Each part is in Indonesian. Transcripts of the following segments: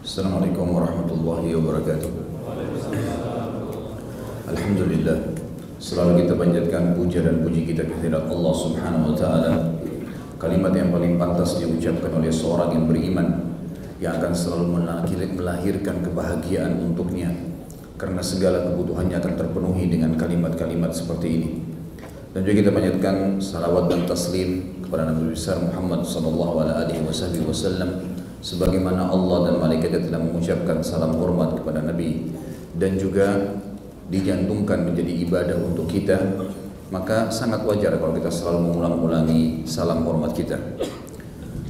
Assalamualaikum warahmatullahi wabarakatuh. Alhamdulillah, selalu kita panjatkan puja dan puji kita kehadirat Allah Subhanahu wa taala. Kalimat yang paling pantas diucapkan oleh seorang yang beriman, yang akan selalu melahirkan kebahagiaan untuknya, karena segala kebutuhannya akan terpenuhi dengan kalimat-kalimat seperti ini. Dan juga kita panjatkan salawat dan taslim kepada Nabi besar Muhammad sallallahu alaihi wasallam, sebagaimana Allah dan malaikatnya telah mengucapkan salam hormat kepada Nabi dan juga dijantumkan menjadi ibadah untuk kita, maka sangat wajar kalau kita selalu mengulang-ulangi salam hormat kita.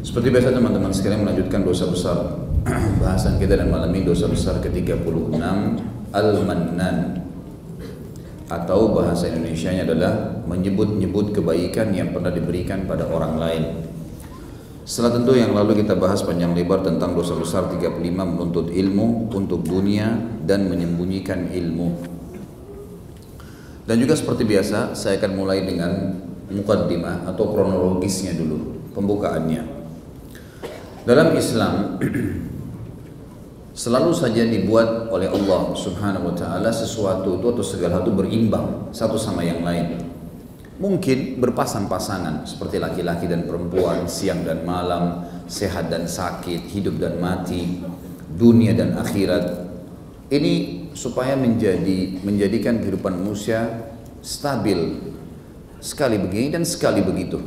Seperti biasa teman-teman sekalian, melanjutkan dosa besar bahasan kita, dan malam ini dosa besar ke-36, Al-Mannan, atau bahasa Indonesianya adalah menyebut-nyebut kebaikan yang pernah diberikan pada orang lain. Setelah tentu yang lalu kita bahas panjang lebar tentang dosa besar 35, menuntut ilmu untuk dunia dan menyembunyikan ilmu. Dan juga seperti biasa saya akan mulai dengan muqaddimah atau kronologisnya dulu, pembukaannya. Dalam Islam selalu saja dibuat oleh Allah Subhanahu wa taala sesuatu itu atau segala sesuatu berimbang satu sama yang lain. Mungkin berpasang-pasangan seperti laki-laki dan perempuan, siang dan malam, sehat dan sakit, hidup dan mati, dunia dan akhirat. Ini supaya menjadikan kehidupan manusia stabil, sekali begini dan sekali begitu.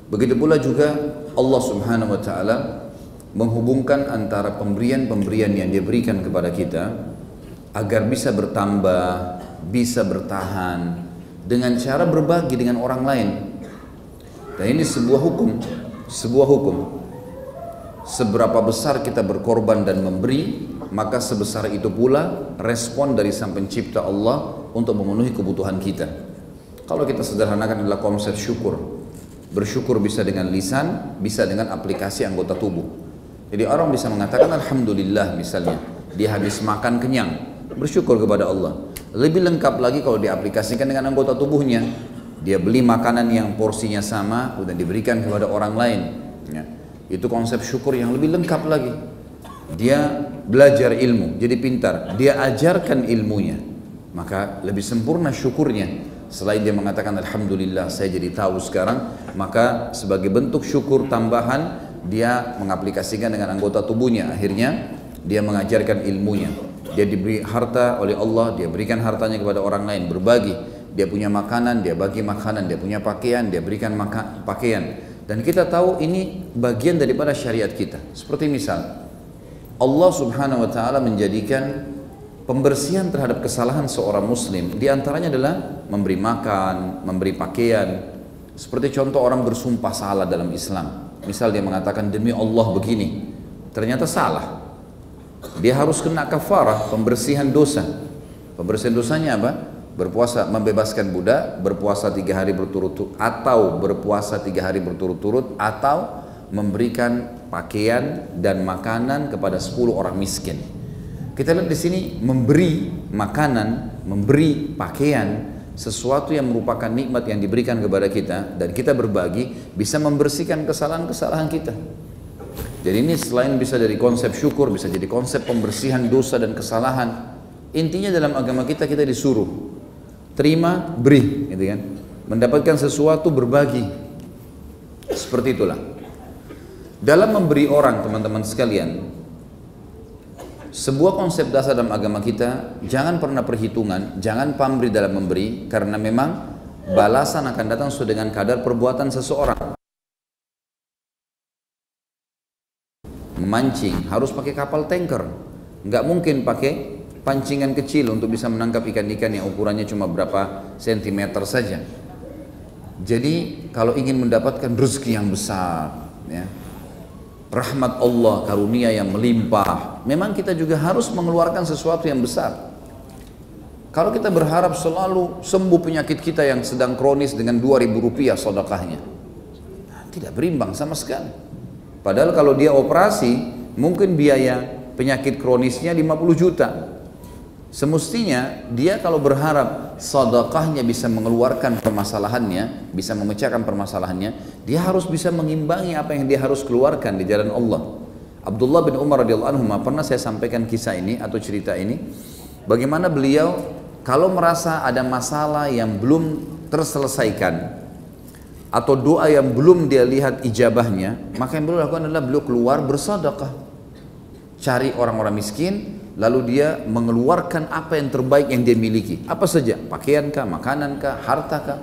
Begitu pula juga Allah Subhanahu wa taala menghubungkan antara pemberian-pemberian yang Dia berikan kepada kita agar bisa bertambah, bisa bertahan dengan cara berbagi dengan orang lain. Dan ini sebuah hukum. Seberapa besar kita berkorban dan memberi, maka sebesar itu pula respon dari Sang Pencipta Allah untuk memenuhi kebutuhan kita. Kalau kita sederhanakan adalah konsep syukur. Bersyukur bisa dengan lisan, bisa dengan aplikasi anggota tubuh. Jadi orang bisa mengatakan Alhamdulillah misalnya, dia habis makan kenyang, bersyukur kepada Allah. Lebih lengkap lagi kalau diaplikasikan dengan anggota tubuhnya. Dia beli makanan yang porsinya sama, udah diberikan kepada orang lain. Ya. Itu konsep syukur yang lebih lengkap lagi. Dia belajar ilmu, jadi pintar. Dia ajarkan ilmunya, maka lebih sempurna syukurnya. Selain dia mengatakan Alhamdulillah saya jadi tahu sekarang, maka sebagai bentuk syukur tambahan, dia mengaplikasikan dengan anggota tubuhnya. Akhirnya dia mengajarkan ilmunya. Dia diberi harta oleh Allah, dia berikan hartanya kepada orang lain, berbagi. Dia punya makanan, dia bagi makanan. Dia punya pakaian, dia berikan pakaian. Dan kita tahu ini bagian daripada syariat kita. Seperti misal, Allah Subhanahu wa taala menjadikan pembersihan terhadap kesalahan seorang muslim di antaranya adalah memberi makan, memberi pakaian. Seperti contoh orang bersumpah salah dalam Islam. Misal dia mengatakan demi Allah begini, ternyata salah. Dia harus kena kafarah, pembersihan dosa. Pembersihan dosanya apa? Berpuasa, membebaskan budak, berpuasa 3 hari berturut-turut, atau berpuasa 3 hari berturut-turut, atau memberikan pakaian dan makanan kepada 10 orang miskin. Kita lihat di sini, memberi makanan, memberi pakaian, sesuatu yang merupakan nikmat yang diberikan kepada kita, dan kita berbagi bisa membersihkan kesalahan-kesalahan kita. Jadi ini selain bisa dari konsep syukur, bisa jadi konsep pembersihan dosa dan kesalahan. Intinya dalam agama kita disuruh terima, beri, gitu kan? Mendapatkan sesuatu, berbagi. Seperti itulah. Dalam memberi orang, teman-teman sekalian, sebuah konsep dasar dalam agama kita, jangan pernah perhitungan, jangan pamrih dalam memberi, karena memang balasan akan datang sesuai dengan kadar perbuatan seseorang. Memancing harus pakai kapal tanker, nggak mungkin pakai pancingan kecil untuk bisa menangkap ikan-ikan yang ukurannya cuma berapa sentimeter saja. Jadi kalau ingin mendapatkan rezeki yang besar, ya, rahmat Allah, karunia yang melimpah, memang kita juga harus mengeluarkan sesuatu yang besar. Kalau kita berharap selalu sembuh penyakit kita yang sedang kronis dengan 2.000 rupiah sedekahnya, tidak berimbang sama sekali. Padahal kalau dia operasi, mungkin biaya penyakit kronisnya 50 juta. Semestinya dia kalau berharap sedekahnya bisa mengeluarkan permasalahannya, bisa memecahkan permasalahannya, dia harus bisa mengimbangi apa yang dia harus keluarkan di jalan Allah. Abdullah bin Umar radhiyallahu anhu pernah saya sampaikan kisah ini atau cerita ini, bagaimana beliau kalau merasa ada masalah yang belum terselesaikan atau doa yang belum dia lihat ijabahnya, maka yang beliau lakukan adalah beliau keluar bersedekah, cari orang-orang miskin, lalu dia mengeluarkan apa yang terbaik yang dia miliki, apa saja, pakaiankah, makanankah, hartakah,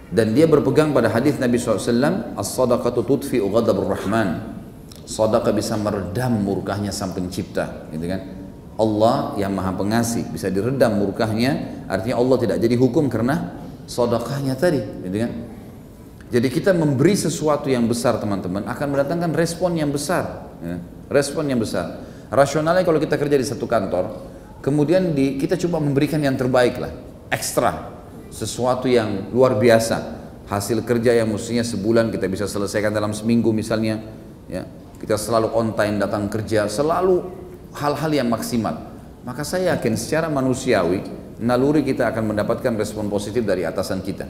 dan dia berpegang pada hadis Nabi SAW, as-sadaqatu tudfi'u ghadabur rahman, sedekah bisa meredam murkahnya sang pencipta, gitu kan. Allah yang maha pengasih bisa diredam murkahnya, artinya Allah tidak jadi hukum karena sedekahnya tadi, gitu kan. Jadi kita memberi sesuatu yang besar teman-teman akan mendatangkan respon yang besar, ya. Respon yang besar. Rasionalnya kalau kita kerja di satu kantor, kemudian kita coba memberikan yang terbaik lah, ekstra, sesuatu yang luar biasa, hasil kerja yang mestinya sebulan kita bisa selesaikan dalam seminggu misalnya, ya. Kita selalu on time datang kerja, selalu hal-hal yang maksimal. Maka saya yakin secara manusiawi, naluri kita akan mendapatkan respon positif dari atasan kita.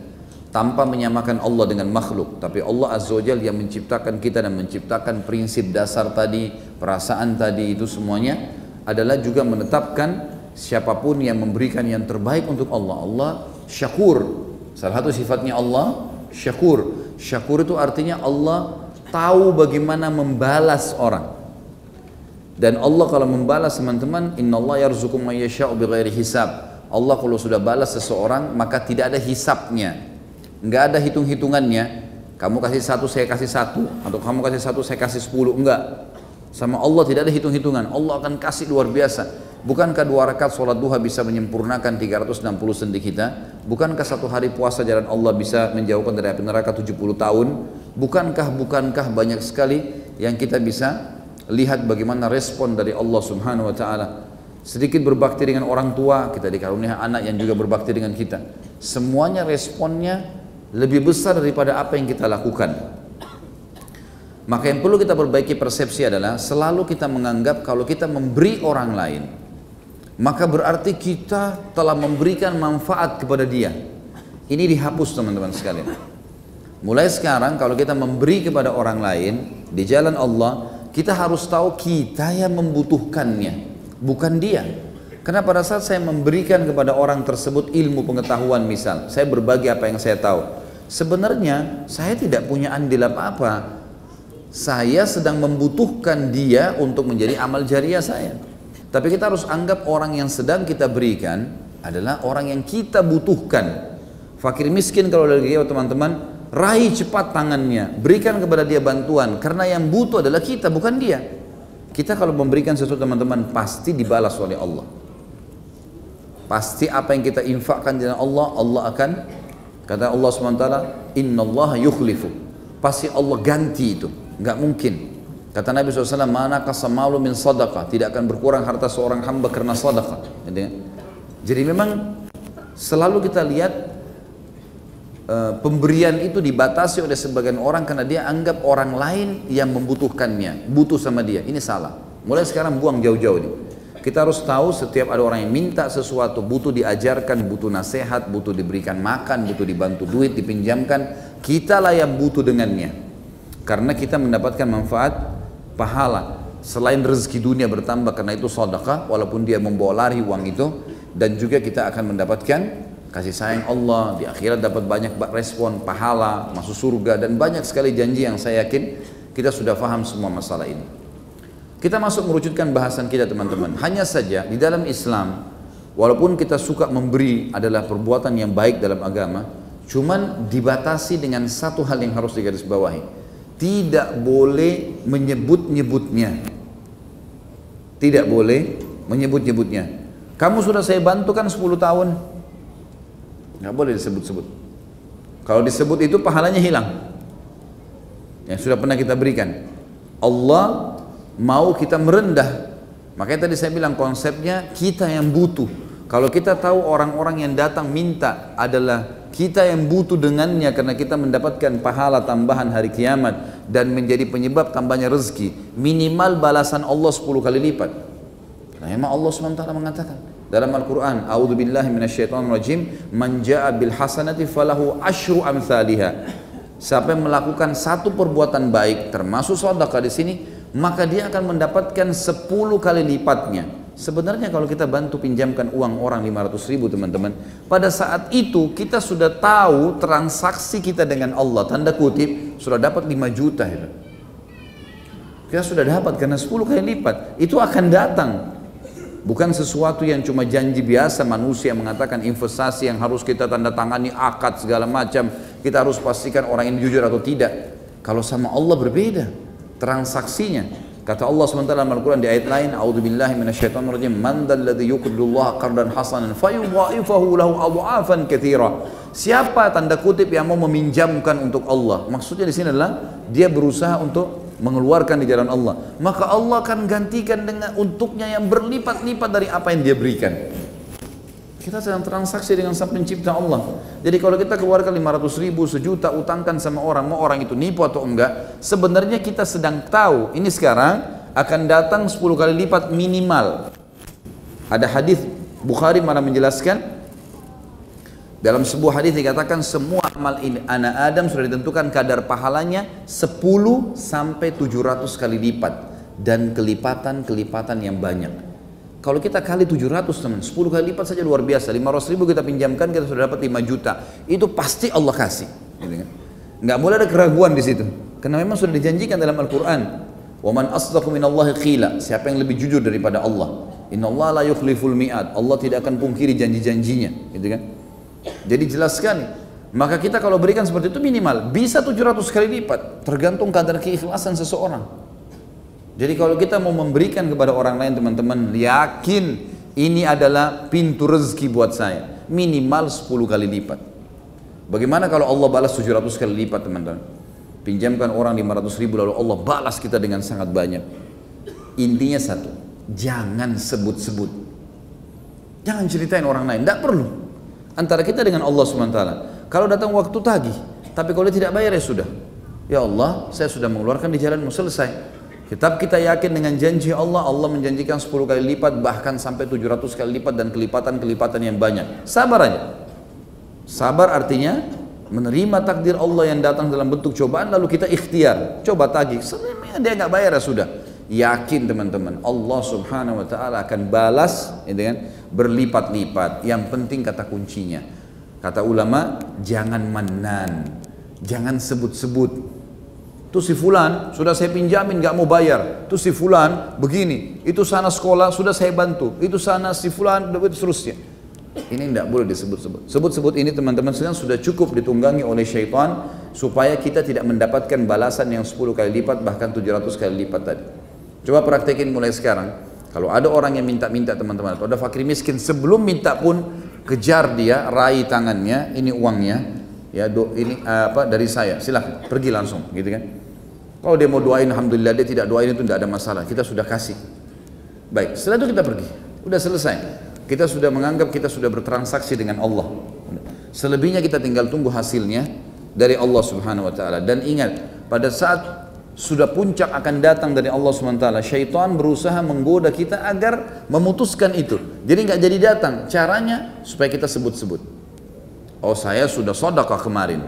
Tanpa menyamakan Allah dengan makhluk, tapi Allah Azza wa Jalla yang menciptakan kita dan menciptakan prinsip dasar tadi, perasaan tadi, itu semuanya adalah juga menetapkan siapapun yang memberikan yang terbaik untuk Allah. Allah syakur. Salah satu sifatnya Allah syakur. Syakur itu artinya Allah tahu bagaimana membalas orang. Dan Allah kalau membalas teman-teman, innallaha yarzuqu may yasha'u bighairi hisab. Allah kalau sudah balas seseorang maka tidak ada hisabnya. Enggak ada hitung-hitungannya, kamu kasih satu saya kasih satu, atau kamu kasih satu saya kasih 10, enggak. Sama Allah tidak ada hitung-hitungan, Allah akan kasih luar biasa. Bukankah 2 rakaat sholat duha bisa menyempurnakan 360 sendi kita? Bukankah 1 hari puasa jalan Allah bisa menjauhkan dari api neraka 70 tahun? Bukankah banyak sekali yang kita bisa lihat bagaimana respon dari Allah Subhanahu wa Ta'ala. Sedikit berbakti dengan orang tua, kita dikaruniai anak yang juga berbakti dengan kita. Semuanya responnya lebih besar daripada apa yang kita lakukan. Maka yang perlu kita perbaiki persepsi adalah selalu kita menganggap kalau kita memberi orang lain, maka berarti kita telah memberikan manfaat kepada dia. Ini dihapus teman-teman sekalian. Mulai sekarang kalau kita memberi kepada orang lain di jalan Allah, kita harus tahu kita yang membutuhkannya, bukan dia. Karena pada saat saya memberikan kepada orang tersebut ilmu pengetahuan misal, saya berbagi apa yang saya tahu, sebenarnya saya tidak punya andil apa-apa. Saya sedang membutuhkan dia untuk menjadi amal jariah saya. Tapi kita harus anggap orang yang sedang kita berikan adalah orang yang kita butuhkan. Fakir miskin kalau lagi teman-teman, raih cepat tangannya, berikan kepada dia bantuan, karena yang butuh adalah kita, bukan dia. Kita kalau memberikan sesuatu teman-teman pasti dibalas oleh Allah. Pasti apa yang kita infakkan dengan Allah, Allah akan, kata Allah SWT, innallaha yukhlifu, pasti Allah ganti itu, nggak mungkin. Kata Nabi SAW, mana kasamalu min sadaqah, tidak akan berkurang harta seorang hamba karena sadaqah. Jadi memang selalu kita lihat pemberian itu dibatasi oleh sebagian orang karena dia anggap orang lain yang membutuhkannya, butuh sama dia. Ini salah. Mulai sekarang buang jauh-jauh nih. Kita harus tahu setiap ada orang yang minta sesuatu, butuh diajarkan, butuh nasihat, butuh diberikan makan, butuh dibantu duit, dipinjamkan, kitalah yang butuh dengannya. Karena kita mendapatkan manfaat pahala. Selain rezeki dunia bertambah karena itu sedekah, walaupun dia membawa lari uang itu, dan juga kita akan mendapatkan kasih sayang Allah, di akhirat dapat banyak respon, pahala, masuk surga, dan banyak sekali janji yang saya yakin kita sudah paham semua masalah ini. Kita masuk merucutkan bahasan kita teman-teman. Hanya saja di dalam Islam, walaupun kita suka memberi adalah perbuatan yang baik dalam agama, cuman dibatasi dengan satu hal yang harus digarisbawahi. Tidak boleh menyebut-nyebutnya. Tidak boleh menyebut-nyebutnya. Kamu sudah saya bantu kan 10 tahun. Nggak boleh disebut-sebut. Kalau disebut itu pahalanya hilang. Yang sudah pernah kita berikan. Allah mau kita merendah. Makanya tadi saya bilang konsepnya kita yang butuh. Kalau kita tahu orang-orang yang datang minta adalah kita yang butuh dengannya karena kita mendapatkan pahala tambahan hari kiamat dan menjadi penyebab tambahnya rezeki, minimal balasan Allah 10 kali lipat. Nah, memang Allah SWT mengatakan dalam Al-Quran, a'udzubillahi minasyaitonirrajim, man ja'a bil hasanati falahu asyru amsalihha. Siapa yang melakukan satu perbuatan baik termasuk sedekah di sini, maka dia akan mendapatkan 10 kali lipatnya. Sebenarnya kalau kita bantu pinjamkan uang orang 500 ribu teman-teman, pada saat itu kita sudah tahu transaksi kita dengan Allah, tanda kutip, sudah dapat 5 juta. Kita sudah dapat karena 10 kali lipat, itu akan datang. Bukan sesuatu yang cuma janji biasa manusia mengatakan investasi yang harus kita tanda tangani, akad segala macam, kita harus pastikan orang ini jujur atau tidak. Kalau sama Allah berbeda transaksinya. Kata Allah SWT dalam Al-Quran di ayat lain, A'udzubillahi minasyaitonirrajim, man dzalladzi yuqridullaha qardan hasanan fayudha'ifahu lahu adha'afan katsira. Siapa tanda kutip yang mau meminjamkan untuk Allah? Maksudnya di sini adalah dia berusaha untuk mengeluarkan di jalan Allah, maka Allah akan gantikan dengan untuknya yang berlipat-lipat dari apa yang dia berikan. Kita sedang transaksi dengan Sang Pencipta Allah. Jadi kalau kita keluarkan 500 ribu, sejuta, utangkan sama orang, mau orang itu nipu atau enggak, sebenarnya kita sedang tahu ini sekarang akan datang 10 kali lipat minimal. Ada hadis Bukhari malah menjelaskan, dalam sebuah hadis dikatakan semua amal ini anak Adam sudah ditentukan kadar pahalanya 10 sampai 700 kali lipat dan kelipatan-kelipatan yang banyak. Kalau kita kali 700 teman, 10 kali lipat saja luar biasa. 500 ribu kita pinjamkan, kita sudah dapat 5 juta. Itu pasti Allah kasih. Gitu kan? Nggak boleh ada keraguan di situ. Karena memang sudah dijanjikan dalam Al-Quran. Wa man asdaqu minallahi qila. Siapa yang lebih jujur daripada Allah? Innallaha la yukhliful mi'ad. Allah tidak akan pungkiri janji-janjinya. Gitu kan? Jadi jelas sekali. Maka kita kalau berikan seperti itu minimal bisa 700 kali lipat. Tergantung kadar keikhlasan seseorang. Jadi kalau kita mau memberikan kepada orang lain teman-teman, yakin ini adalah pintu rezeki buat saya. Minimal 10 kali lipat. Bagaimana kalau Allah balas 700 kali lipat teman-teman? Pinjamkan orang 500 ribu lalu Allah balas kita dengan sangat banyak. Intinya satu, jangan sebut-sebut. Jangan ceritain orang lain, tidak perlu. Antara kita dengan Allah SWT. Kalau datang waktu tagih, tapi kalau dia tidak bayar ya sudah. Ya Allah, saya sudah mengeluarkan di jalanmu, selesai. Tetap kita yakin dengan janji Allah, Allah menjanjikan 10 kali lipat, bahkan sampai 700 kali lipat dan kelipatan-kelipatan yang banyak. Sabar aja. Sabar artinya menerima takdir Allah yang datang dalam bentuk cobaan, lalu kita ikhtiar. Coba tagih, sebenarnya dia nggak bayar ya sudah. Yakin teman-teman, Allah Subhanahu Wa Taala akan balas dengan berlipat-lipat. Yang penting kata kuncinya. Kata ulama, jangan manan, jangan sebut-sebut. Itu si fulan sudah saya pinjamin nggak mau bayar, itu si fulan begini, itu sana sekolah sudah saya bantu, itu sana si fulan dan seterusnya. Ini tidak boleh disebut-sebut. Sebut-sebut ini teman-teman sekarang sudah cukup ditunggangi oleh syaitan supaya kita tidak mendapatkan balasan yang 10 kali lipat bahkan 700 kali lipat tadi. Coba praktekin mulai sekarang. Kalau ada orang yang minta-minta teman-teman, atau ada fakir miskin, sebelum minta pun kejar dia, raih tangannya, ini uangnya. Ya ini dari saya, silahkan pergi langsung gitu kan. Kalau dia mau doain alhamdulillah, dia tidak doain itu tidak ada masalah, kita sudah kasih. Baik, setelah itu kita pergi, udah selesai. Kita sudah menganggap kita sudah bertransaksi dengan Allah. Selebihnya kita tinggal tunggu hasilnya dari Allah Subhanahu Wa Taala. Dan ingat, pada saat sudah puncak akan datang dari Allah Subhanahu Wa Taala, syaitan berusaha menggoda kita agar memutuskan itu. Jadi nggak jadi datang. Caranya supaya kita sebut-sebut. Oh saya sudah sedekah kemarin.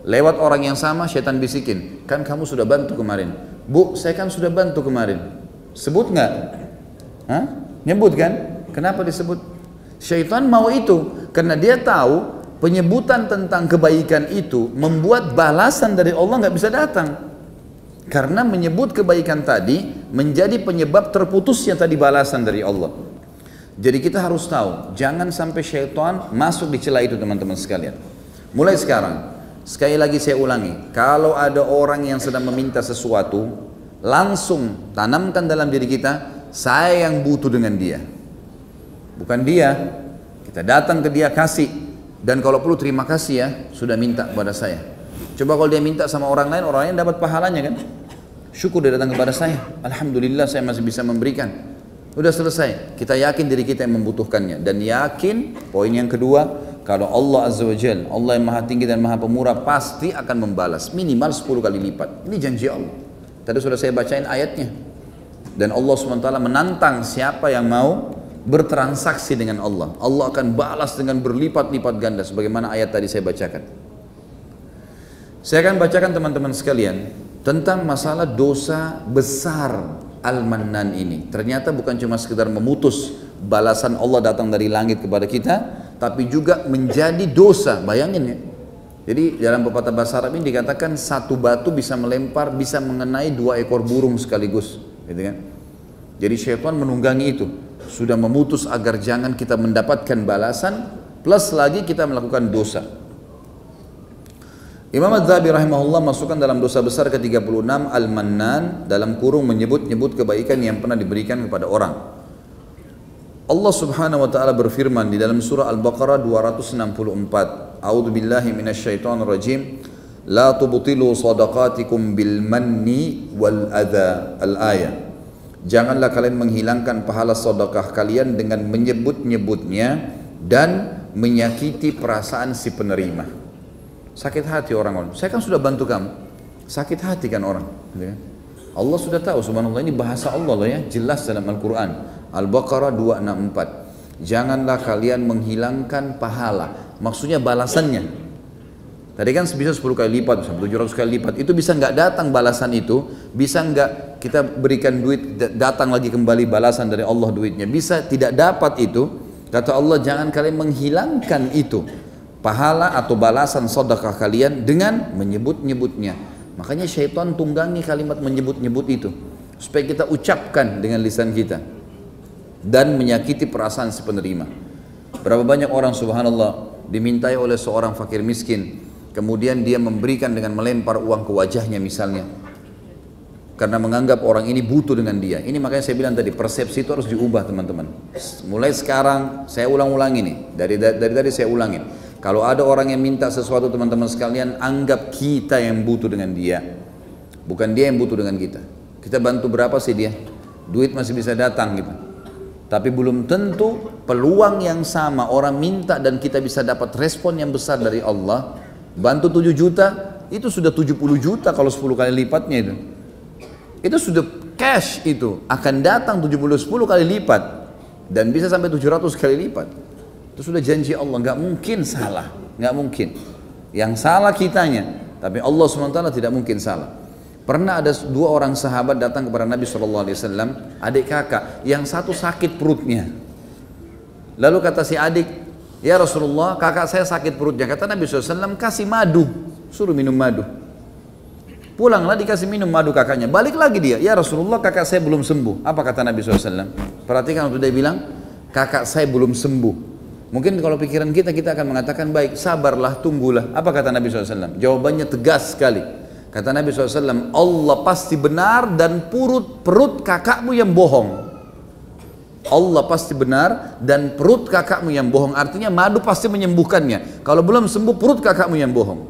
Lewat orang yang sama syaitan bisikin, kan kamu sudah bantu kemarin. Bu, saya kan sudah bantu kemarin. Sebut nggak? Hah? Nyebut kan? Kenapa disebut? Syaitan mau itu karena dia tahu penyebutan tentang kebaikan itu membuat balasan dari Allah nggak bisa datang. Karena menyebut kebaikan tadi menjadi penyebab terputusnya tadi balasan dari Allah. Jadi kita harus tahu, jangan sampai syaitan masuk di celah itu teman-teman sekalian. Mulai sekarang, sekali lagi saya ulangi, kalau ada orang yang sedang meminta sesuatu, langsung tanamkan dalam diri kita, saya yang butuh dengan dia. Bukan dia, kita datang ke dia kasih. Dan kalau perlu terima kasih ya, sudah minta kepada saya. Coba kalau dia minta sama orang lain dapat pahalanya kan? Syukur dia datang kepada saya, alhamdulillah saya masih bisa memberikan. Udah selesai, kita yakin diri kita yang membutuhkannya. Dan yakin, poin yang kedua, kalau Allah Azza wa Jal, Allah yang maha tinggi dan maha pemurah, pasti akan membalas minimal 10 kali lipat. Ini janji Allah. Tadi sudah saya bacain ayatnya. Dan Allah SWT menantang siapa yang mau bertransaksi dengan Allah. Allah akan balas dengan berlipat-lipat ganda, sebagaimana ayat tadi saya bacakan. Saya akan bacakan teman-teman sekalian, tentang masalah dosa besar Al-Mannan ini. Ternyata bukan cuma sekedar memutus balasan Allah datang dari langit kepada kita, tapi juga menjadi dosa. Bayangin ya. Jadi dalam pepatah bahasa Arab ini dikatakan satu batu bisa melempar, bisa mengenai 2 ekor burung sekaligus, gitu kan? Jadi syaitan menunggangi itu, sudah memutus agar jangan kita mendapatkan balasan, plus lagi kita melakukan dosa. Imam Az-Zahabi rahimahullah masukkan dalam dosa besar ke-36 Al-Mannan, dalam kurung menyebut-nyebut kebaikan yang pernah diberikan kepada orang. Allah Subhanahu wa taala berfirman di dalam surah Al-Baqarah 264, A'udzu billahi minasyaitonir rajim, la tubtilu shadaqatikum bil manni wal adza. Al-ayah. Janganlah kalian menghilangkan pahala sedekah kalian dengan menyebut-nyebutnya dan menyakiti perasaan si penerima. Sakit hati orang-orang. Saya kan sudah bantu kamu. Sakit hati kan orang. Allah sudah tahu, subhanallah, ini bahasa Allah loh ya, jelas dalam Al-Quran. Al-Baqarah 264. Janganlah kalian menghilangkan pahala. Maksudnya balasannya. Tadi kan bisa 10 kali lipat, 700 kali lipat. Itu bisa nggak datang balasan itu? Bisa nggak kita berikan duit, datang lagi kembali balasan dari Allah duitnya? Bisa tidak dapat itu? Kata Allah, jangan kalian menghilangkan itu, pahala atau balasan sedekah kalian dengan menyebut-nyebutnya. Makanya syaitan tunggangi kalimat menyebut-nyebut itu supaya kita ucapkan dengan lisan kita dan menyakiti perasaan si penerima. Berapa banyak orang subhanallah dimintai oleh seorang fakir miskin, kemudian dia memberikan dengan melempar uang ke wajahnya misalnya, karena menganggap orang ini butuh dengan dia. Ini makanya saya bilang tadi, persepsi itu harus diubah teman-teman. Mulai sekarang saya ulang-ulangi nih, dari tadi saya ulangin. Kalau ada orang yang minta sesuatu teman-teman sekalian, anggap kita yang butuh dengan dia, bukan dia yang butuh dengan kita. Kita bantu berapa sih dia? Duit masih bisa datang gitu. Tapi belum tentu peluang yang sama orang minta dan kita bisa dapat respon yang besar dari Allah. Bantu 7 juta, itu sudah 70 juta kalau 10 kali lipatnya itu. Itu sudah cash, itu akan datang 10 kali lipat dan bisa sampai 700 kali lipat. Itu sudah janji Allah, nggak mungkin salah, nggak mungkin. Yang salah kitanya, tapi Allah SWT tidak mungkin salah. Pernah ada 2 orang sahabat datang kepada Nabi SAW, adik kakak, yang satu sakit perutnya. Lalu kata si adik, ya Rasulullah, kakak saya sakit perutnya. Kata Nabi SAW, kasih madu, suruh minum madu. Pulanglah dikasih minum madu kakaknya, balik lagi dia, ya Rasulullah kakak saya belum sembuh. Apa kata Nabi SAW? Perhatikan waktu dia bilang, kakak saya belum sembuh. Mungkin kalau pikiran kita akan mengatakan baik, sabarlah, tunggulah. Apa kata Nabi SAW? Jawabannya tegas sekali. Kata Nabi SAW, Allah pasti benar dan perut kakakmu yang bohong. Allah pasti benar dan perut kakakmu yang bohong. Artinya madu pasti menyembuhkannya. Kalau belum sembuh, perut kakakmu yang bohong.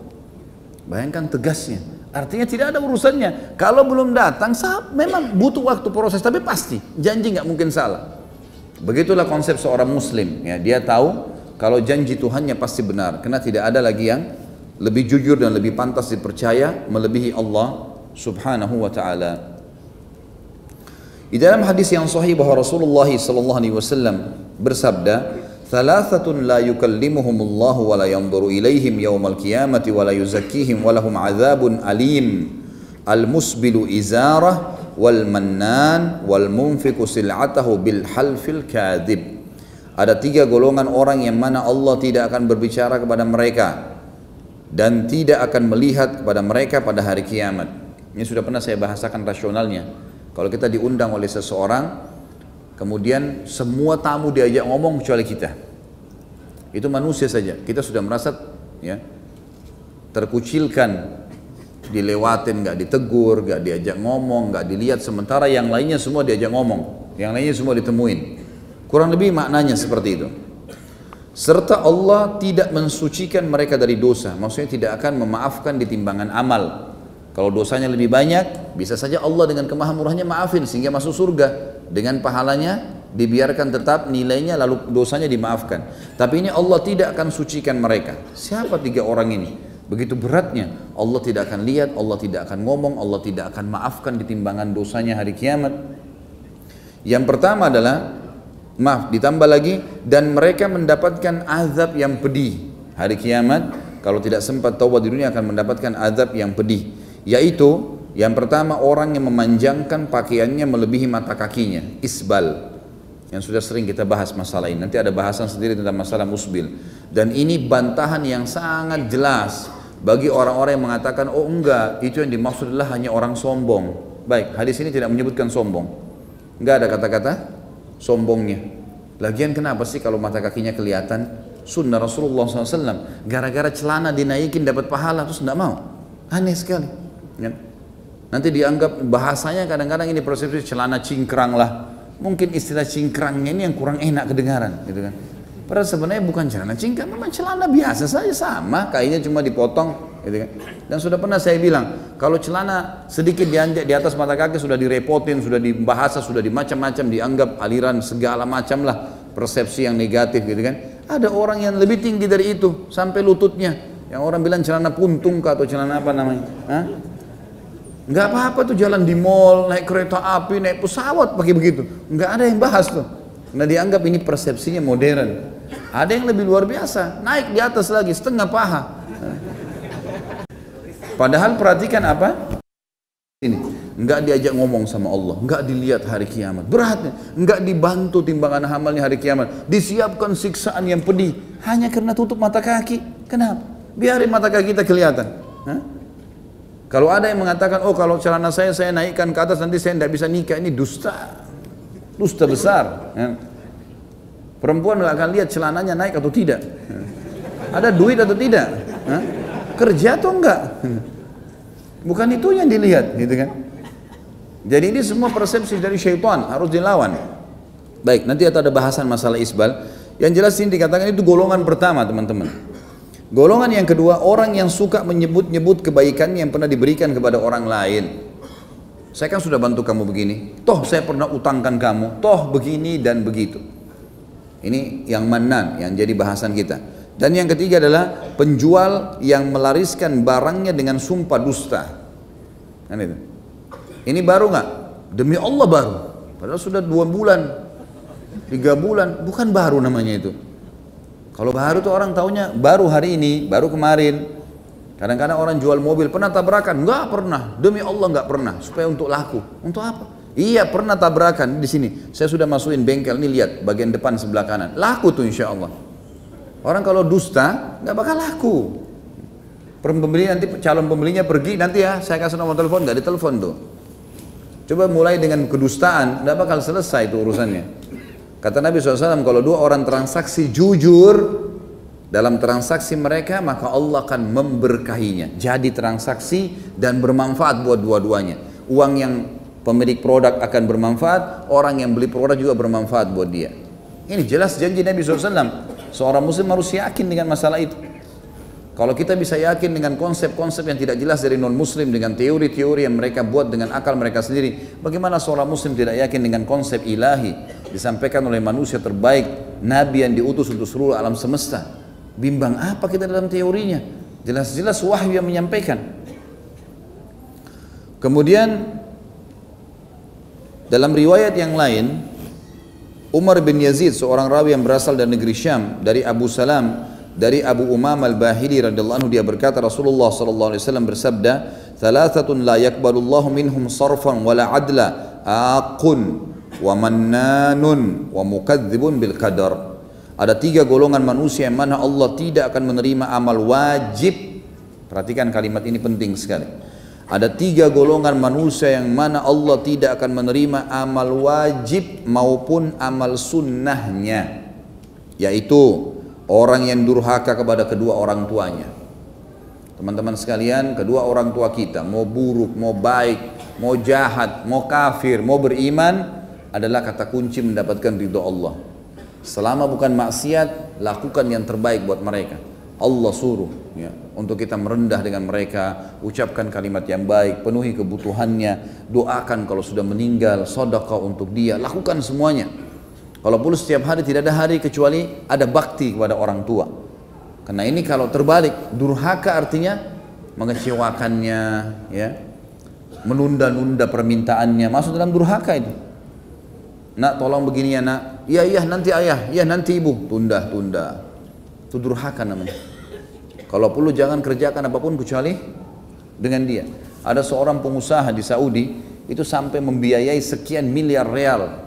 Bayangkan tegasnya. Artinya tidak ada urusannya. Kalau belum datang, memang butuh waktu proses, tapi pasti. Janji nggak mungkin salah. Begitulah konsep seorang muslim ya, dia tahu kalau janji Tuhannya pasti benar, karena tidak ada lagi yang lebih jujur dan lebih pantas dipercaya melebihi Allah Subhanahu wa taala. Di dalam hadis yang sahih bahwa Rasulullah sallallahu alaihi wasallam bersabda, "Thalathatun la yukallimuhumullahu wa la yanzuru ilaihim yaumal qiyamati wa la yuzakkihim wa lahum 'adzabun alim. Al-musbilu izarah wal mannan wal munfiqu sil'atahu bil halfil kadhib." Ada 3 golongan orang yang mana Allah tidak akan berbicara kepada mereka dan tidak akan melihat kepada mereka pada hari kiamat. Ini sudah pernah saya bahasakan rasionalnya. Kalau kita diundang oleh seseorang, kemudian semua tamu diajak ngomong kecuali kita, itu manusia saja, kita sudah merasa ya terkucilkan, dilewatin, nggak ditegur, nggak diajak ngomong, nggak dilihat, sementara yang lainnya semua diajak ngomong, yang lainnya semua ditemuin. Kurang lebih maknanya seperti itu. Serta Allah tidak mensucikan mereka dari dosa, maksudnya tidak akan memaafkan di timbangan amal. Kalau dosanya lebih banyak, bisa saja Allah dengan kemahamurahnya maafin sehingga masuk surga. Dengan pahalanya dibiarkan tetap nilainya, lalu dosanya dimaafkan. Tapi ini Allah tidak akan sucikan mereka. Siapa 3 orang ini? Begitu beratnya, Allah tidak akan lihat, Allah tidak akan ngomong, Allah tidak akan maafkan di timbangan dosanya hari kiamat. Yang pertama adalah, ditambah lagi, dan mereka mendapatkan azab yang pedih hari kiamat. Kalau tidak sempat taubat di dunia akan mendapatkan azab yang pedih, yaitu Yang pertama, orang yang memanjangkan pakaiannya melebihi mata kakinya, isbal. Yang sudah sering kita bahas masalah ini. Nanti ada bahasan sendiri tentang masalah musbil. Dan ini bantahan yang sangat jelas bagi orang-orang yang mengatakan, oh enggak, itu yang dimaksud adalah hanya orang sombong. Baik, hadis ini tidak menyebutkan sombong. Enggak ada kata-kata sombongnya. Lagian kenapa sih kalau mata kakinya kelihatan? Sunnah Rasulullah SAW. Gara-gara celana dinaikin dapat pahala, terus enggak mau. Aneh sekali. Ya. Nanti dianggap bahasanya kadang-kadang ini persepsi celana cingkrang lah. Mungkin istilah cingkrangnya ini yang kurang enak kedengaran, gitu kan. Padahal sebenarnya bukan celana cingkrang, memang celana biasa saja, sama, kainnya cuma dipotong, gitu kan. Dan sudah pernah saya bilang, kalau celana sedikit dianjak di atas mata kaki sudah direpotin, sudah dibahasa, sudah dimacam-macam, dianggap aliran segala macam lah, persepsi yang negatif, gitu kan. Ada orang yang lebih tinggi dari itu, sampai lututnya, yang orang bilang celana puntung atau celana apa namanya, hah? Nggak apa-apa tuh jalan di mall, naik kereta api, naik pesawat pakai begitu. Nggak ada yang bahas tuh. Nah dianggap ini persepsinya modern. Ada yang lebih luar biasa, naik di atas lagi setengah paha. Padahal perhatikan apa? Ini nggak diajak ngomong sama Allah, nggak dilihat hari kiamat. Beratnya, nggak dibantu timbangan amalnya hari kiamat. Disiapkan siksaan yang pedih hanya karena tutup mata kaki. Kenapa? Biarin mata kaki kita kelihatan. Hah? Kalau ada yang mengatakan, oh kalau celana saya naikkan ke atas nanti saya tidak bisa nikah, ini dusta, dusta besar. Ya. Perempuan nggak akan lihat celananya naik atau tidak, ada duit atau tidak, kerja atau enggak, bukan itu yang dilihat, gitu kan? Jadi ini semua persepsi dari syaitan, harus dilawan. Baik, nanti ada bahasan masalah isbal. Yang jelas ini dikatakan itu golongan pertama, teman-teman. Golongan yang kedua, orang yang suka menyebut-nyebut kebaikan yang pernah diberikan kepada orang lain. Saya kan sudah bantu kamu begini, toh saya pernah utangkan kamu, toh begini dan begitu. Ini yang mannan, yang jadi bahasan kita. Dan yang ketiga adalah penjual yang melariskan barangnya dengan sumpah dusta. Kan itu. Ini baru nggak? Demi Allah baru. Padahal sudah 2 bulan, 3 bulan, bukan baru namanya itu. Kalau baru tuh orang taunya baru hari ini, baru kemarin. Kadang-kadang orang jual mobil, pernah tabrakan? Enggak pernah, demi Allah enggak pernah. Supaya untuk laku. Untuk apa? Iya pernah tabrakan di sini. Saya sudah masukin bengkel, ini lihat bagian depan sebelah kanan. Laku tuh insya Allah. Orang kalau dusta nggak bakal laku. Pembeli nanti calon pembelinya pergi, nanti ya saya kasih nomor telepon, nggak ditelepon tuh. Coba mulai dengan kedustaan, nggak bakal selesai itu urusannya. Kata Nabi SAW, kalau 2 orang transaksi jujur dalam transaksi mereka, maka Allah akan memberkahinya. Jadi transaksi dan bermanfaat buat dua-duanya. Uang yang pemilik produk akan bermanfaat, orang yang beli produk juga bermanfaat buat dia. Ini jelas janji Nabi SAW. Seorang muslim harus yakin dengan masalah itu. Kalau kita bisa yakin dengan konsep-konsep yang tidak jelas dari non-muslim, dengan teori-teori yang mereka buat dengan akal mereka sendiri, bagaimana seorang muslim tidak yakin dengan konsep ilahi disampaikan oleh manusia terbaik, Nabi yang diutus untuk seluruh alam semesta? Bimbang apa kita dalam teorinya? Jelas-jelas wahyu yang menyampaikan. Kemudian dalam riwayat yang lain, Umar bin Yazid, seorang rawi yang berasal dari negeri Syam, dari Abu Salam, dari Abu Umam al-Bahili radhiyallahu anhu, dia berkata Rasulullah sallallahu alaihi wasallam bersabda, "Thalathatun la yaqbalullahu minhum sarfan wala adla, aqun wa mannanun wa mukadzibun bil qadar." Ada 3 golongan manusia yang mana Allah tidak akan menerima amal wajib. Perhatikan kalimat ini penting sekali. Ada 3 golongan manusia yang mana Allah tidak akan menerima amal wajib maupun amal sunnahnya, yaitu orang yang durhaka kepada kedua orang tuanya. Teman-teman sekalian, kedua orang tua kita, mau buruk, mau baik, mau jahat, mau kafir, mau beriman, adalah kata kunci mendapatkan ridho Allah. Selama bukan maksiat, lakukan yang terbaik buat mereka. Allah suruh ya, untuk kita merendah dengan mereka, ucapkan kalimat yang baik, penuhi kebutuhannya, doakan kalau sudah meninggal, sedekah untuk dia, lakukan semuanya. Kalau perlu setiap hari, tidak ada hari kecuali ada bakti kepada orang tua. Karena ini kalau terbalik, durhaka artinya mengecewakannya, ya, menunda-nunda permintaannya, masuk dalam durhaka itu. Nak tolong begini ya nak, iya nanti ayah, iya nanti ibu, tunda. Itu durhaka namanya. Kalau perlu jangan kerjakan apapun kecuali dengan dia. Ada seorang pengusaha di Saudi itu sampai membiayai sekian miliar real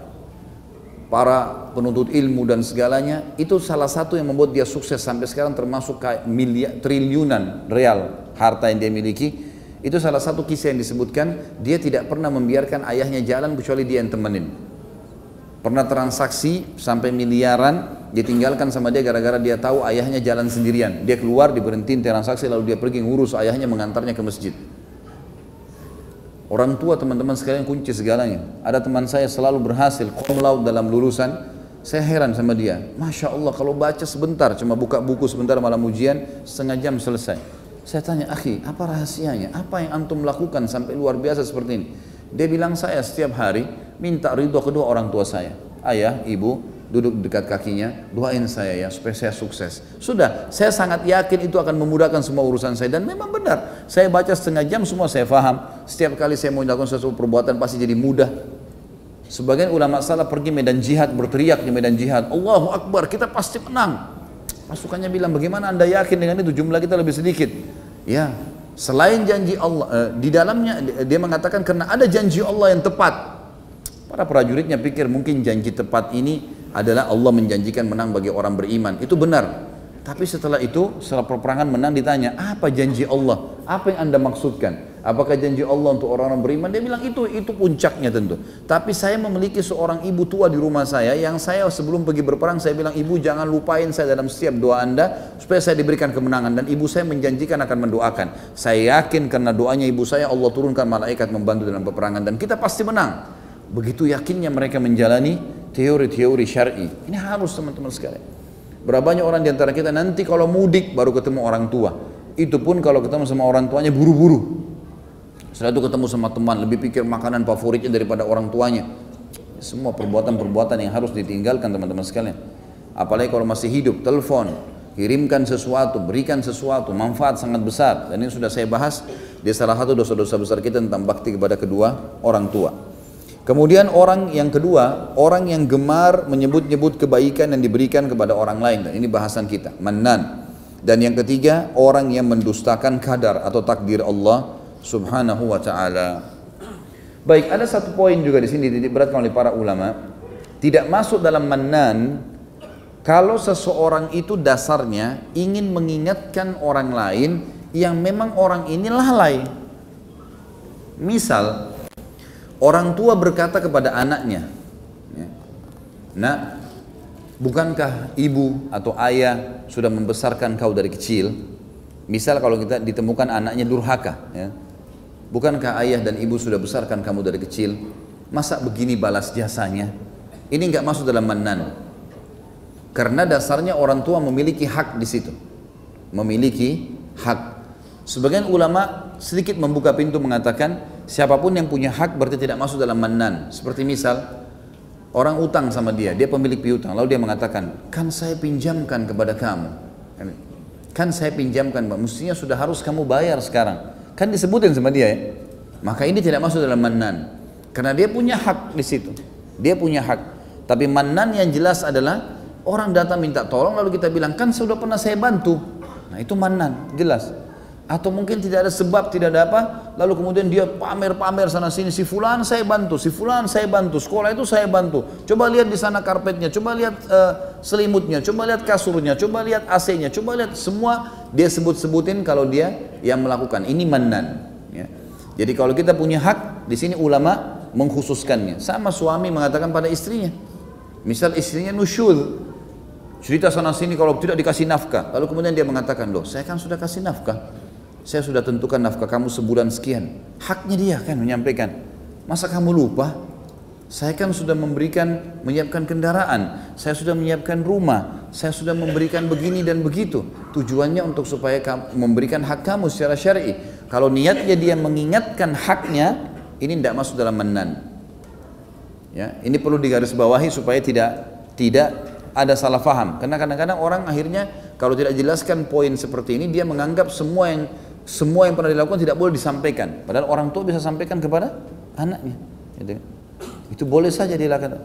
para penuntut ilmu dan segalanya. Itu salah satu yang membuat dia sukses sampai sekarang, termasuk miliar, triliunan real harta yang dia miliki. Itu salah satu kisah yang disebutkan, dia tidak pernah membiarkan ayahnya jalan kecuali dia yang temenin. Pernah transaksi sampai miliaran ditinggalkan sama dia gara-gara dia tahu ayahnya jalan sendirian. Dia keluar, diberhentiin transaksi, lalu dia pergi ngurus ayahnya, mengantarnya ke masjid. Orang tua teman-teman sekalian kunci segalanya. Ada teman saya selalu berhasil cum laude dalam lulusan. Saya heran sama dia. Masya Allah, kalau baca sebentar, cuma buka buku sebentar malam ujian, setengah jam selesai. Saya tanya, akhi, apa rahasianya? Apa yang antum lakukan sampai luar biasa seperti ini? Dia bilang, saya setiap hari minta ridho kedua orang tua saya. Ayah, ibu, duduk dekat kakinya, doain saya ya supaya saya sukses. Sudah, saya sangat yakin itu akan memudahkan semua urusan saya. Dan memang benar, saya baca setengah jam semua saya faham. Setiap kali saya mau melakukan sesuatu perbuatan pasti jadi mudah. Sebagian ulama salah pergi medan jihad, berteriak di medan jihad, Allahu Akbar, kita pasti menang. Pasukannya bilang, bagaimana anda yakin dengan itu, jumlah kita lebih sedikit. Ya, selain janji Allah, di dalamnya dia mengatakan karena ada janji Allah yang tepat. Para prajuritnya pikir mungkin janji tepat ini adalah Allah menjanjikan menang bagi orang beriman. Itu benar. Tapi setelah itu, setelah peperangan menang, ditanya, apa janji Allah? Apa yang anda maksudkan? Apakah janji Allah untuk orang-orang beriman? Dia bilang itu puncaknya tentu. Tapi saya memiliki seorang ibu tua di rumah saya yang saya sebelum pergi berperang saya bilang, ibu jangan lupain saya dalam setiap doa anda supaya saya diberikan kemenangan. Dan ibu saya menjanjikan akan mendoakan. Saya yakin karena doanya ibu saya Allah turunkan malaikat membantu dalam peperangan dan kita pasti menang. Begitu yakinnya mereka menjalani teori-teori syar'i. Ini harus teman-teman sekalian. Berapa banyak orang di antara kita nanti kalau mudik baru ketemu orang tua. Itu pun kalau ketemu sama orang tuanya buru-buru. Setelah itu ketemu sama teman, lebih pikir makanan favoritnya daripada orang tuanya. Semua perbuatan-perbuatan yang harus ditinggalkan teman-teman sekalian. Apalagi kalau masih hidup, telepon, kirimkan sesuatu, berikan sesuatu, manfaat sangat besar. Dan ini sudah saya bahas di salah satu dosa-dosa besar kita tentang bakti kepada kedua orang tua. Kemudian orang yang kedua, orang yang gemar menyebut-nyebut kebaikan yang diberikan kepada orang lain. Dan ini bahasan kita, mannan. Dan yang ketiga, orang yang mendustakan kadar atau takdir Allah Subhanahu wa ta'ala. Baik, ada satu poin juga di sini diberatkan oleh para ulama. Tidak masuk dalam mannan kalau seseorang itu dasarnya ingin mengingatkan orang lain yang memang orang ini lalai. Misal, orang tua berkata kepada anaknya, nak, bukankah ibu atau ayah sudah membesarkan kau dari kecil? Misal kalau kita ditemukan anaknya durhaka, ya, bukankah ayah dan ibu sudah besarkan kamu dari kecil? Masa begini balas jasanya? Ini nggak masuk dalam mannan. Karena dasarnya orang tua memiliki hak di situ, memiliki hak. Sebagian ulama sedikit membuka pintu mengatakan siapapun yang punya hak berarti tidak masuk dalam mannan. Seperti misal orang utang sama dia pemilik piutang, lalu dia mengatakan, kan saya pinjamkan kepada kamu, kan saya pinjamkan, mestinya sudah harus kamu bayar sekarang. Kan disebutin sama dia ya. Maka ini tidak masuk dalam mannan. Karena dia punya hak di situ. Dia punya hak. Tapi mannan yang jelas adalah orang datang minta tolong lalu kita bilang, kan sudah pernah saya bantu. Nah itu mannan, jelas. Atau mungkin tidak ada sebab, tidak ada apa, lalu kemudian dia pamer-pamer sana sini, si fulan saya bantu, si fulan saya bantu, sekolah itu saya bantu. Coba lihat di sana karpetnya, coba lihat selimutnya, coba lihat kasurnya, coba lihat AC-nya, coba lihat semua dia sebut-sebutin kalau dia yang melakukan. Ini mannan. Ya. Jadi kalau kita punya hak, di sini ulama mengkhususkannya. Sama suami mengatakan pada istrinya. Misal istrinya nusyul, cerita sana sini kalau tidak dikasih nafkah. Lalu kemudian dia mengatakan, loh saya kan sudah kasih nafkah. Saya sudah tentukan nafkah kamu sebulan sekian. Haknya dia kan menyampaikan. Masa kamu lupa? Saya kan sudah menyiapkan kendaraan. Saya sudah menyiapkan rumah. Saya sudah memberikan begini dan begitu. Tujuannya untuk supaya kamu memberikan hak kamu secara syar'i. Kalau niatnya dia mengingatkan haknya, ini tidak masuk dalam mannan. Ya, ini perlu digarisbawahi supaya tidak ada salah faham. Karena kadang-kadang orang akhirnya kalau tidak jelaskan poin seperti ini, dia menganggap semua yang pernah dilakukan tidak boleh disampaikan. Padahal orang tua bisa sampaikan kepada anaknya. Gitu. Itu boleh saja dilakukan.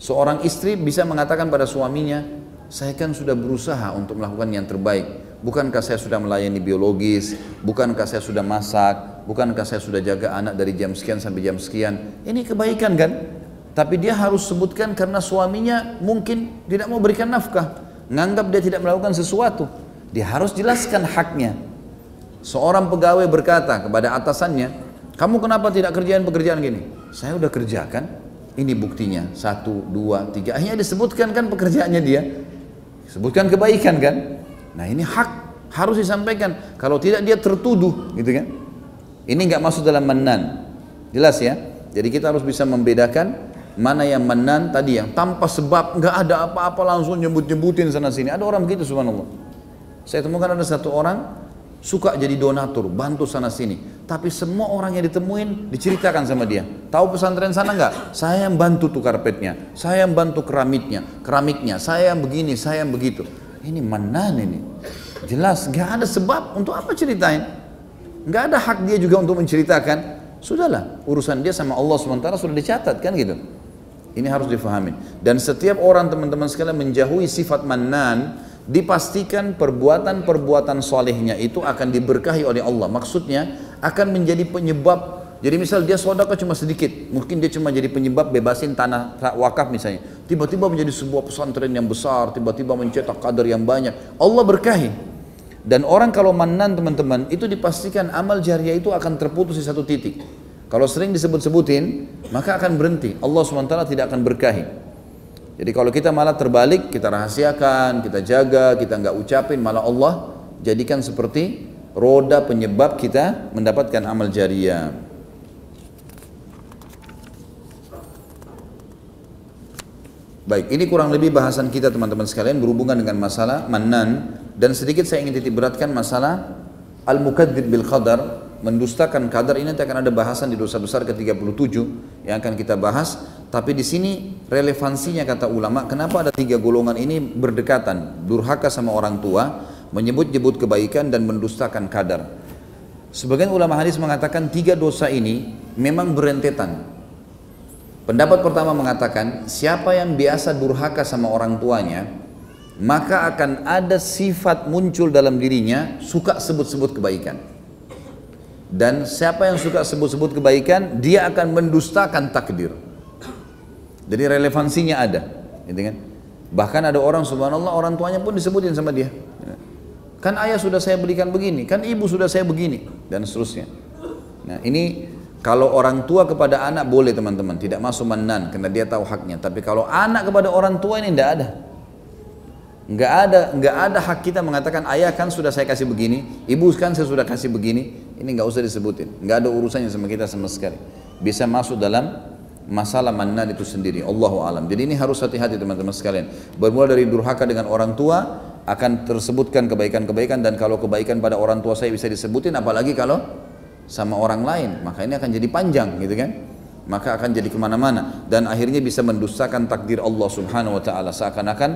Seorang istri bisa mengatakan pada suaminya, saya kan sudah berusaha untuk melakukan yang terbaik. Bukankah saya sudah melayani biologis? Bukankah saya sudah masak? Bukankah saya sudah jaga anak dari jam sekian sampai jam sekian? Ini kebaikan kan? Tapi dia harus sebutkan karena suaminya mungkin tidak mau berikan nafkah, nganggap dia tidak melakukan sesuatu. Dia harus jelaskan haknya. Seorang pegawai berkata kepada atasannya, kamu kenapa tidak kerjain pekerjaan gini? Saya udah kerjakan, ini buktinya, 1, 2, 3. Akhirnya disebutkan kan pekerjaannya dia, sebutkan kebaikan kan. Nah ini hak, harus disampaikan. Kalau tidak dia tertuduh gitu kan. Ini nggak masuk dalam mannan, jelas ya. Jadi kita harus bisa membedakan mana yang mannan tadi, yang tanpa sebab, nggak ada apa-apa langsung nyebut-nyebutin sana sini. Ada orang begitu, subhanallah. Saya temukan ada satu orang suka jadi donatur, bantu sana sini. Tapi semua orang yang ditemuin diceritakan sama dia. Tahu pesantren sana nggak? Saya yang bantu tuh karpetnya, saya yang bantu keramiknya, saya yang begini, saya yang begitu. Ini mannan ini. Jelas nggak ada sebab, untuk apa ceritain? Nggak ada hak dia juga untuk menceritakan. Sudahlah, urusan dia sama Allah SWT sudah dicatat kan gitu. Ini harus difahami. Dan setiap orang teman-teman sekalian menjauhi sifat mannan, dipastikan perbuatan-perbuatan solehnya itu akan diberkahi oleh Allah. Maksudnya akan menjadi penyebab. Jadi misal dia sedekah cuma sedikit, mungkin dia cuma jadi penyebab bebasin tanah wakaf misalnya. Tiba-tiba menjadi sebuah pesantren yang besar, tiba-tiba mencetak kader yang banyak. Allah berkahi. Dan orang kalau mannan teman-teman, itu dipastikan amal jariah itu akan terputus di satu titik. Kalau sering disebut-sebutin, maka akan berhenti. Allah SWT tidak akan berkahi. Jadi kalau kita malah terbalik, kita rahasiakan, kita jaga, kita nggak ucapin, malah Allah jadikan seperti roda penyebab kita mendapatkan amal jariah. Baik, ini kurang lebih bahasan kita teman-teman sekalian berhubungan dengan masalah mannan. Dan sedikit saya ingin titik beratkan masalah al-mukadzib bil qadar, mendustakan qadar. Ini nanti akan ada bahasan di dosa besar ke-37 yang akan kita bahas. Tapi di sini relevansinya kata ulama, kenapa ada 3 golongan ini berdekatan? Durhaka sama orang tua, menyebut-nyebut kebaikan dan mendustakan qadar. Sebagian ulama hadis mengatakan 3 dosa ini memang berentetan. Pendapat pertama mengatakan, siapa yang biasa durhaka sama orang tuanya, maka akan ada sifat muncul dalam dirinya suka sebut-sebut kebaikan. Dan siapa yang suka sebut-sebut kebaikan, dia akan mendustakan takdir. Jadi relevansinya ada, gitu kan? Bahkan ada orang subhanallah orang tuanya pun disebutin sama dia. Kan ayah sudah saya belikan begini, kan ibu sudah saya begini, dan seterusnya. Nah ini kalau orang tua kepada anak boleh teman-teman, tidak masuk mannan karena dia tahu haknya. Tapi kalau anak kepada orang tua ini tidak ada. Nggak ada hak kita mengatakan ayah kan sudah saya kasih begini, ibu kan saya sudah kasih begini. Ini nggak usah disebutin, nggak ada urusannya sama kita sama sekali. Bisa masuk dalam masalah mannan itu sendiri. Allahu alam. Jadi ini harus hati-hati teman-teman sekalian. Bermula dari durhaka dengan orang tua akan tersebutkan kebaikan-kebaikan, dan kalau kebaikan pada orang tua saya bisa disebutin, apalagi kalau sama orang lain, maka ini akan jadi panjang gitu kan, maka akan jadi kemana-mana dan akhirnya bisa mendustakan takdir Allah Subhanahu Wa Taala, seakan-akan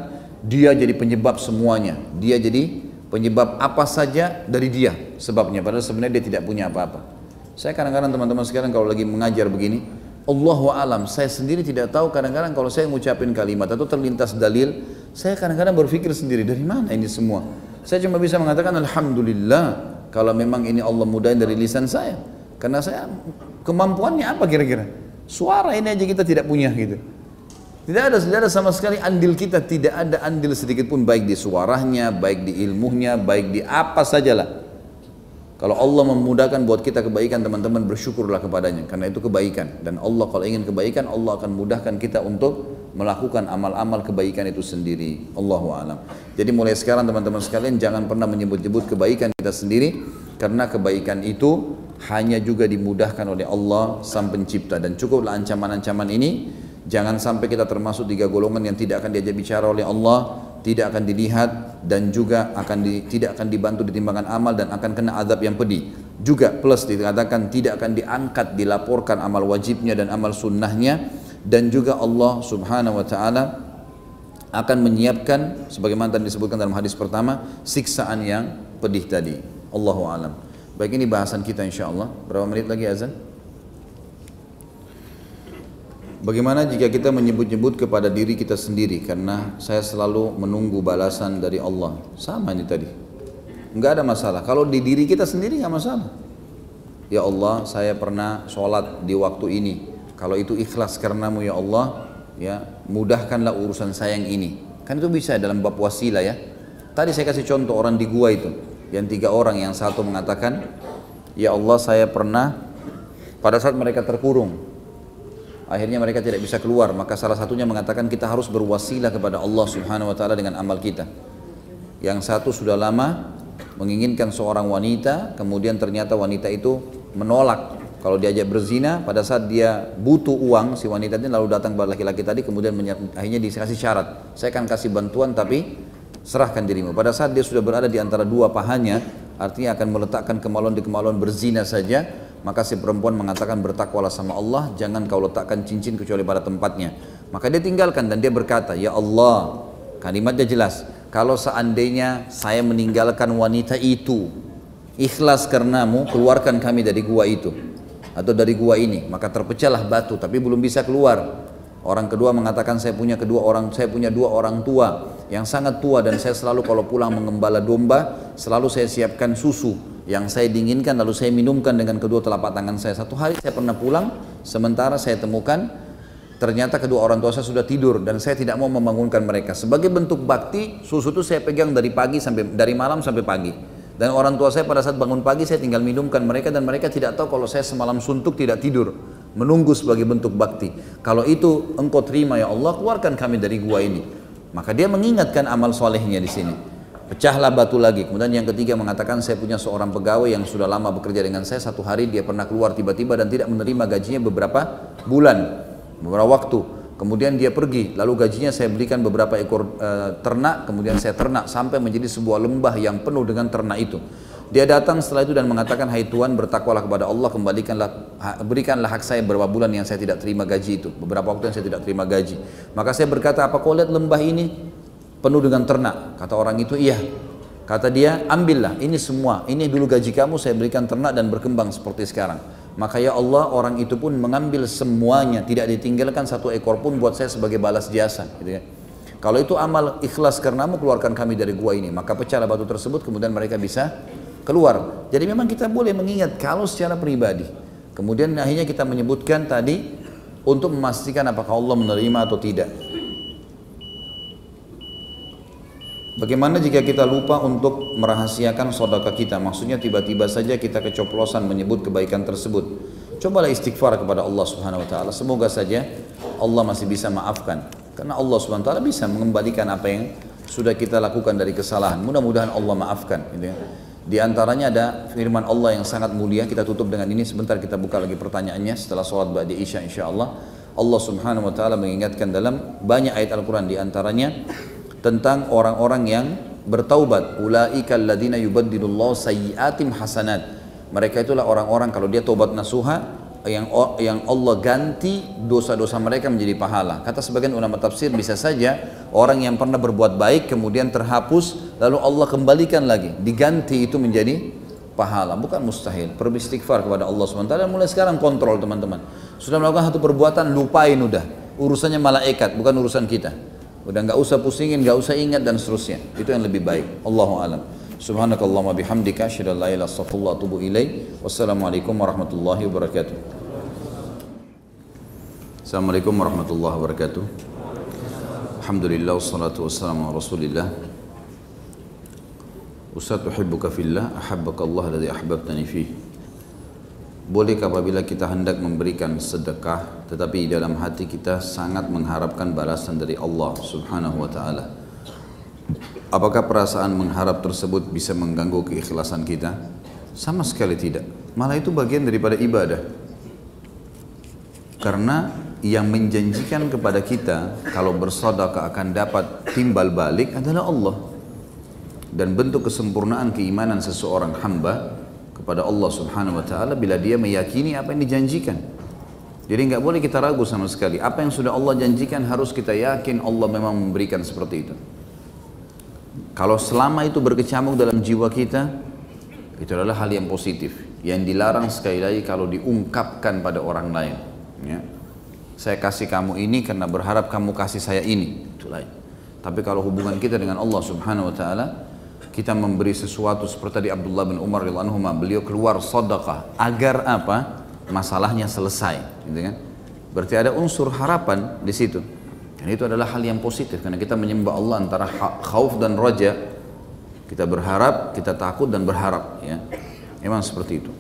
dia jadi penyebab semuanya, dia jadi penyebab apa saja dari dia sebabnya, padahal sebenarnya dia tidak punya apa-apa. Saya kadang-kadang teman-teman sekarang kalau lagi mengajar begini, Allahu alam, saya sendiri tidak tahu, kadang-kadang kalau saya mengucapin kalimat atau terlintas dalil, saya kadang-kadang berpikir sendiri, dari mana ini semua? Saya cuma bisa mengatakan Alhamdulillah kalau memang ini Allah mudahin dari lisan saya, karena saya kemampuannya apa kira-kira? Suara ini aja kita tidak punya gitu. Tidak ada sama sekali andil kita, tidak ada andil sedikit pun, baik di suaranya, baik di ilmunya, baik di apa sajalah. Kalau Allah memudahkan buat kita kebaikan, teman-teman bersyukurlah kepadanya, karena itu kebaikan. Dan Allah kalau ingin kebaikan, Allah akan mudahkan kita untuk melakukan amal-amal kebaikan itu sendiri. Allahu a'lam. Jadi mulai sekarang teman-teman sekalian jangan pernah menyebut-nyebut kebaikan kita sendiri, karena kebaikan itu hanya juga dimudahkan oleh Allah Sang Pencipta. Dan cukuplah ancaman-ancaman ini, jangan sampai kita termasuk 3 golongan yang tidak akan diajak bicara oleh Allah, tidak akan dilihat, dan juga tidak akan dibantu di timbangan amal, dan akan kena azab yang pedih. Juga plus dikatakan tidak akan diangkat, dilaporkan amal wajibnya dan amal sunnahnya, dan juga Allah Subhanahu Wa Taala akan menyiapkan sebagaimana tadi disebutkan dalam hadis pertama, siksaan yang pedih tadi. Allahu a'lam. Baik, ini bahasan kita insyaallah. Berapa menit lagi azan? Bagaimana jika kita menyebut-nyebut kepada diri kita sendiri, karena saya selalu menunggu balasan dari Allah. Sama ini tadi. nggak ada masalah. Kalau di diri kita sendiri nggak masalah. Ya Allah, saya pernah sholat di waktu ini. Kalau itu ikhlas karenamu ya Allah, ya mudahkanlah urusan saya yang ini. Kan itu bisa dalam bab wasilah ya. Tadi saya kasih contoh orang di gua itu, yang 3 orang, yang satu mengatakan, ya Allah saya pernah pada saat mereka terkurung, akhirnya mereka tidak bisa keluar, maka salah satunya mengatakan kita harus berwasilah kepada Allah Subhanahu wa taala dengan amal kita. Yang satu sudah lama menginginkan seorang wanita, kemudian ternyata wanita itu menolak kalau diajak berzina. Pada saat dia butuh uang, si wanita ini lalu datang kepada laki-laki tadi, kemudian akhirnya dikasih syarat, saya akan kasih bantuan tapi serahkan dirimu. Pada saat dia sudah berada di antara dua pahanya, artinya akan meletakkan kemaluan di kemaluan berzina saja, maka si perempuan mengatakan, bertakwalah sama Allah, jangan kau letakkan cincin kecuali pada tempatnya. Maka dia tinggalkan dan dia berkata, ya Allah, kalimatnya jelas, kalau seandainya saya meninggalkan wanita itu ikhlas karenamu, keluarkan kami dari gua itu atau dari gua ini, maka terpecahlah batu, tapi belum bisa keluar. Orang kedua mengatakan, saya punya 2 orang tua yang sangat tua, dan saya selalu kalau pulang mengembala domba, selalu saya siapkan susu yang saya dinginkan lalu saya minumkan dengan kedua telapak tangan saya. Satu hari saya pernah pulang, sementara saya temukan ternyata kedua orang tua saya sudah tidur dan saya tidak mau membangunkan mereka. Sebagai bentuk bakti, susu itu saya pegang dari malam sampai pagi. Dan orang tua saya pada saat bangun pagi saya tinggal minumkan mereka, dan mereka tidak tahu kalau saya semalam suntuk tidak tidur, menunggu sebagai bentuk bakti. Kalau itu engkau terima ya Allah, keluarkan kami dari gua ini. Maka dia mengingatkan amal solehnya di sini. Pecahlah batu lagi. Kemudian yang ketiga mengatakan, saya punya seorang pegawai yang sudah lama bekerja dengan saya. Satu hari dia pernah keluar tiba-tiba dan tidak menerima gajinya beberapa bulan, beberapa waktu. Kemudian dia pergi, lalu gajinya saya belikan beberapa ekor ternak, kemudian saya ternak sampai menjadi sebuah lembah yang penuh dengan ternak itu. Dia datang setelah itu dan mengatakan, hai Tuhan, bertakwalah kepada Allah, berikanlah hak saya beberapa bulan yang saya tidak terima gaji itu, beberapa waktu yang saya tidak terima gaji. Maka saya berkata, apa kau lihat lembah ini penuh dengan ternak? Kata orang itu, iya. Kata dia, ambillah, ini semua, ini dulu gaji kamu, saya berikan ternak dan berkembang seperti sekarang. Maka ya Allah, orang itu pun mengambil semuanya, tidak ditinggalkan satu ekor pun buat saya sebagai balas jasa, gitu ya. Kalau itu amal ikhlas karenamu, keluarkan kami dari gua ini. Maka pecahlah batu tersebut, kemudian mereka bisa keluar. Jadi memang kita boleh mengingat kalau secara pribadi. Kemudian akhirnya kita menyebutkan tadi untuk memastikan apakah Allah menerima atau tidak. Bagaimana jika kita lupa untuk merahasiakan sedekah kita? Maksudnya tiba-tiba saja kita keceplosan menyebut kebaikan tersebut. Cobalah istighfar kepada Allah Subhanahu wa taala. Semoga saja Allah masih bisa maafkan. Karena Allah Subhanahu wa taala bisa mengembalikan apa yang sudah kita lakukan dari kesalahan. Mudah-mudahan Allah maafkan, gitu ya. Di antaranya ada firman Allah yang sangat mulia. Kita tutup dengan ini, sebentar kita buka lagi pertanyaannya setelah sholat ba'da isya insyaallah. Allah Subhanahu wa taala mengingatkan dalam banyak ayat Al-Qur'an, di antaranya tentang orang-orang yang bertaubat. Ulaika alladziina yubaddilullahu sayyi'atim hasanat. Mereka itulah orang-orang kalau dia taubat nasuha yang Allah ganti dosa-dosa mereka menjadi pahala. Kata sebagian ulama tafsir, bisa saja orang yang pernah berbuat baik kemudian terhapus lalu Allah kembalikan lagi, diganti itu menjadi pahala. Bukan mustahil. Perlu istighfar kepada Allah SWT. Mulai sekarang kontrol teman-teman. Sudah melakukan satu perbuatan, lupain udah. Urusannya malaikat, bukan urusan kita. Udah nggak usah pusingin, nggak usah ingat dan seterusnya. Itu yang lebih baik. Allahu a'lam. Subhanakallahumma bihamdika asyhadu an la ilaha illa anta astaghfiruka wa atubu ilaik. Wassalamualaikum warahmatullahi wabarakatuh. Assalamualaikum warahmatullahi wabarakatuh. Alhamdulillah wassalatu wassalamu ala Rasulillah. Ustaz, uhibbuka fillah, ahabbaka Allah alladzi ahbabtani fihi. Bolehkah apabila kita hendak memberikan sedekah tetapi dalam hati kita sangat mengharapkan balasan dari Allah Subhanahu wa taala? Apakah perasaan mengharap tersebut bisa mengganggu keikhlasan kita? Sama sekali tidak. Malah itu bagian daripada ibadah. Karena yang menjanjikan kepada kita kalau bersedekah akan dapat timbal balik adalah Allah. Dan bentuk kesempurnaan keimanan seseorang hamba kepada Allah Subhanahu wa taala bila dia meyakini apa yang dijanjikan. Jadi nggak boleh kita ragu sama sekali. Apa yang sudah Allah janjikan harus kita yakin Allah memang memberikan seperti itu. Kalau selama itu berkecamuk dalam jiwa kita, itu adalah hal yang positif. Yang dilarang sekali lagi kalau diungkapkan pada orang lain. Ya. Saya kasih kamu ini karena berharap kamu kasih saya ini. Itu lain. Tapi kalau hubungan kita dengan Allah Subhanahu wa taala, kita memberi sesuatu seperti tadi Abdullah bin Umar radhiyallahu anhu, beliau keluar sedekah agar apa? Masalahnya selesai, gitu kan? Berarti ada unsur harapan di situ. Dan itu adalah hal yang positif karena kita menyembah Allah antara khauf dan raja. Kita berharap, kita takut dan berharap, ya. Memang seperti itu.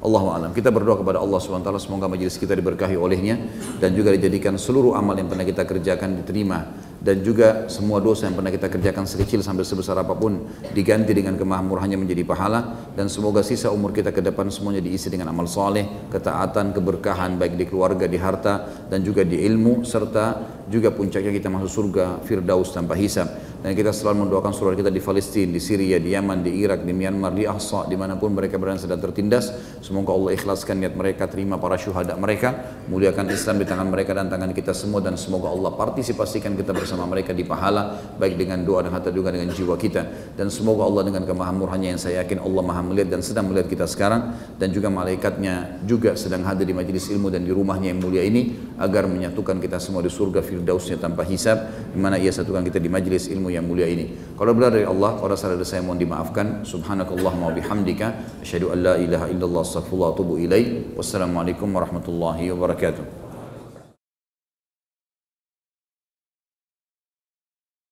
Allahu a'lam. Kita berdoa kepada Allah SWT semoga majelis kita diberkahi olehnya dan juga dijadikan seluruh amal yang pernah kita kerjakan diterima, dan juga semua dosa yang pernah kita kerjakan sekecil sampai sebesar apapun diganti dengan kemakmurannya menjadi pahala, dan semoga sisa umur kita ke depan semuanya diisi dengan amal soleh, ketaatan, keberkahan baik di keluarga, di harta dan juga di ilmu, serta juga puncaknya kita masuk surga Firdaus tanpa hisab. Dan kita selalu mendoakan saudara kita di Palestina, di Syria, di Yaman, di Irak, di Myanmar, di Ahsa, dimanapun mereka berada sedang tertindas. Semoga Allah ikhlaskan niat mereka, terima para syuhada mereka, muliakan Islam di tangan mereka dan tangan kita semua, dan semoga Allah partisipasikan kita bersama mereka di pahala, baik dengan doa dan harta juga dengan jiwa kita. Dan semoga Allah dengan kemahamurhannya yang saya yakin Allah maha melihat dan sedang melihat kita sekarang, dan juga malaikatnya juga sedang hadir di majelis ilmu dan di rumahnya yang mulia ini, agar menyatukan kita semua di surga Firdausnya tanpa hisab, di mana ia satukan kita di majelis ilmu yang mulia ini. Kalau benar dari Allah, kalau salah dari saya mohon dimaafkan. Subhanakallahumma wa bihamdika, asyhadu an la ilaha illallah, astaghfirullah wa atubu ilaih. Wassalamualaikum warahmatullahi wabarakatuh.